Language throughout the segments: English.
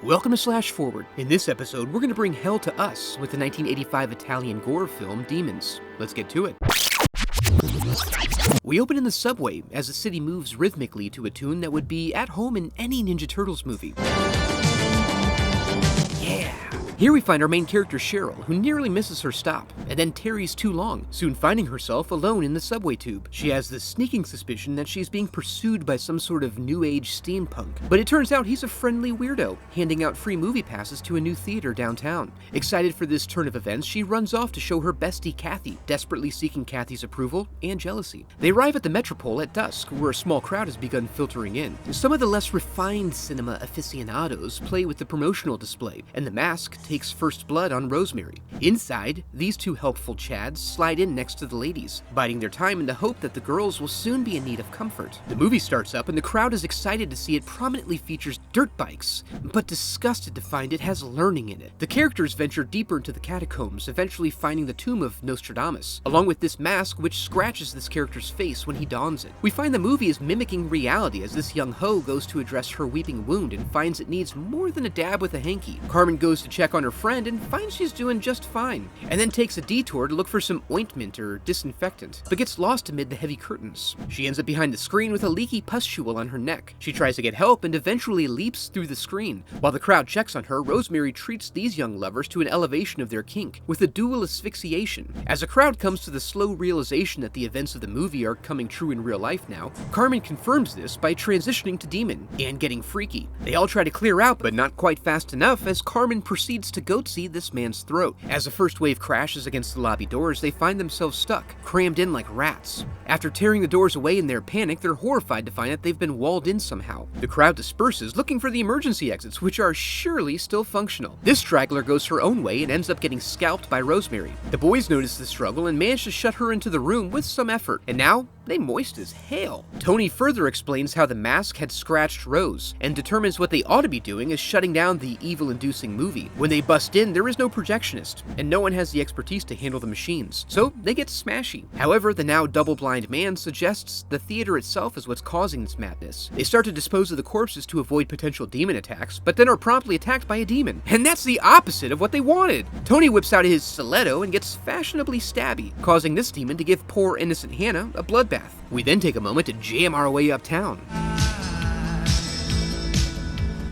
Welcome to Slash Forward. In this episode, we're going to bring hell to us with the 1985 Italian gore film Demons. Let's get to it. We open in the subway as the city moves rhythmically to a tune that would be at home in any Ninja Turtles movie. Yeah! Here we find our main character Cheryl, who nearly misses her stop, and then tarries too long, soon finding herself alone in the subway tube. She has the sneaking suspicion that she's being pursued by some sort of new age steampunk, but it turns out he's a friendly weirdo, handing out free movie passes to a new theater downtown. Excited for this turn of events, she runs off to show her bestie Kathy, desperately seeking Kathy's approval and jealousy. They arrive at the Metropole at dusk, where a small crowd has begun filtering in. Some of the less refined cinema aficionados play with the promotional display, and the mask takes first blood on Rosemary. Inside, these two helpful chads slide in next to the ladies, biding their time in the hope that the girls will soon be in need of comfort. The movie starts up and the crowd is excited to see it prominently features dirt bikes, but disgusted to find it has learning in it. The characters venture deeper into the catacombs, eventually finding the tomb of Nostradamus, along with this mask which scratches this character's face when he dons it. We find the movie is mimicking reality as this young hoe goes to address her weeping wound and finds it needs more than a dab with a hanky. Carmen goes to check on her friend and finds she's doing just fine, and then takes a detour to look for some ointment or disinfectant, but gets lost amid the heavy curtains. She ends up behind the screen with a leaky pustule on her neck. She tries to get help and eventually leaps through the screen. While the crowd checks on her, Rosemary treats these young lovers to an elevation of their kink, with a dual asphyxiation. As the crowd comes to the slow realization that the events of the movie are coming true in real life now, Carmen confirms this by transitioning to demon and getting freaky. They all try to clear out, but not quite fast enough as Carmen proceeds to goatsy this man's throat. As the first wave crashes against the lobby doors, they find themselves stuck, crammed in like rats. After tearing the doors away in their panic, they're horrified to find that they've been walled in somehow. The crowd disperses, looking for the emergency exits, which are surely still functional. This straggler goes her own way and ends up getting scalped by Rosemary. The boys notice the struggle and manage to shut her into the room with some effort, and now they moist as hell. Tony further explains how the mask had scratched Rose, and determines what they ought to be doing is shutting down the evil-inducing movie. When they bust in, there is no projectionist, and no one has the expertise to handle the machines, so they get smashy. However, the now double-blind man suggests the theater itself is what's causing this madness. They start to dispose of the corpses to avoid potential demon attacks, but then are promptly attacked by a demon, and that's the opposite of what they wanted. Tony whips out his stiletto and gets fashionably stabby, causing this demon to give poor innocent Hannah a bloodbath. We then take a moment to jam our way uptown,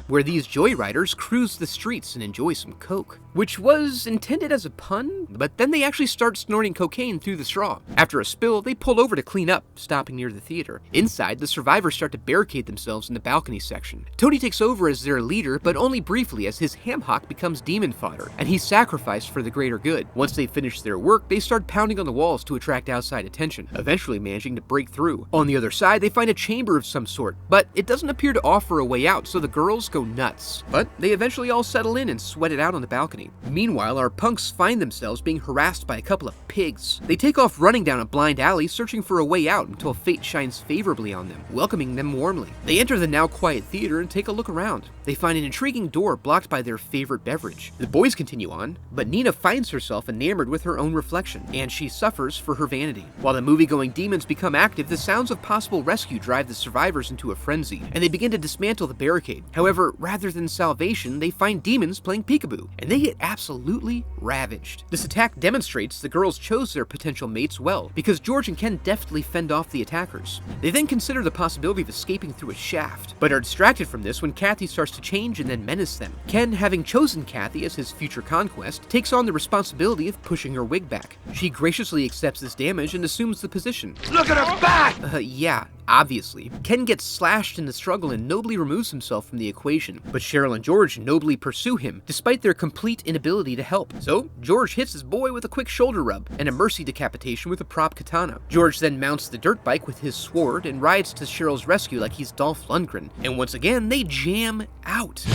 where these joyriders cruise the streets and enjoy some coke, which was intended as a pun, but then they actually start snorting cocaine through the straw. After a spill, they pull over to clean up, stopping near the theater. Inside, the survivors start to barricade themselves in the balcony section. Tony takes over as their leader, but only briefly as his ham hock becomes demon fodder, and he's sacrificed for the greater good. Once they finish their work, they start pounding on the walls to attract outside attention, eventually managing to break through. On the other side, they find a chamber of some sort, but it doesn't appear to offer a way out, so the girls go nuts. But they eventually all settle in and sweat it out on the balcony. Meanwhile, our punks find themselves being harassed by a couple of pigs. They take off running down a blind alley, searching for a way out until fate shines favorably on them, welcoming them warmly. They enter the now quiet theater and take a look around. They find an intriguing door blocked by their favorite beverage. The boys continue on, but Nina finds herself enamored with her own reflection, and she suffers for her vanity. While the movie-going demons become active, the sounds of possible rescue drive the survivors into a frenzy, and they begin to dismantle the barricade. However, rather than salvation, they find demons playing peekaboo, and they get absolutely ravaged. This attack demonstrates the girls chose their potential mates well, because George and Ken deftly fend off the attackers. They then consider the possibility of escaping through a shaft, but are distracted from this when Kathy starts to change and then menace them. Ken, having chosen Kathy as his future conquest, takes on the responsibility of pushing her wig back. She graciously accepts this damage and assumes the position. Look at her back! Yeah, obviously. Ken gets slashed in the struggle and nobly removes himself from the equation, but Cheryl and George nobly pursue him, despite their complete inability to help. So, George hits his boy with a quick shoulder rub, and a mercy decapitation with a prop katana. George then mounts the dirt bike with his sword and rides to Cheryl's rescue like he's Dolph Lundgren, and once again, they jam out.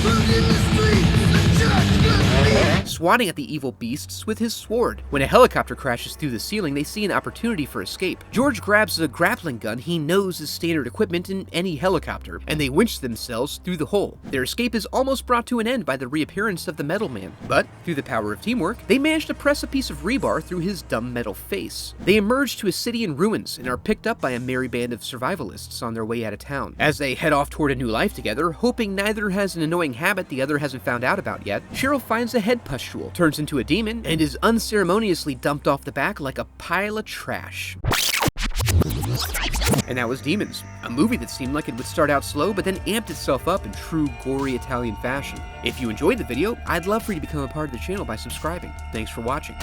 swatting at the evil beasts with his sword. When a helicopter crashes through the ceiling, they see an opportunity for escape. George grabs a grappling gun he knows is standard equipment in any helicopter, and they winch themselves through the hole. Their escape is almost brought to an end by the reappearance of the Metal Man, but through the power of teamwork, they manage to press a piece of rebar through his dumb metal face. They emerge to a city in ruins and are picked up by a merry band of survivalists on their way out of town. As they head off toward a new life together, hoping neither has an annoying habit the other hasn't found out about yet, Cheryl finds a head pustule, turns into a demon, and is unceremoniously dumped off the back like a pile of trash. And that was Demons, a movie that seemed like it would start out slow but then amped itself up in true gory Italian fashion. If you enjoyed the video, I'd love for you to become a part of the channel by subscribing. Thanks for watching.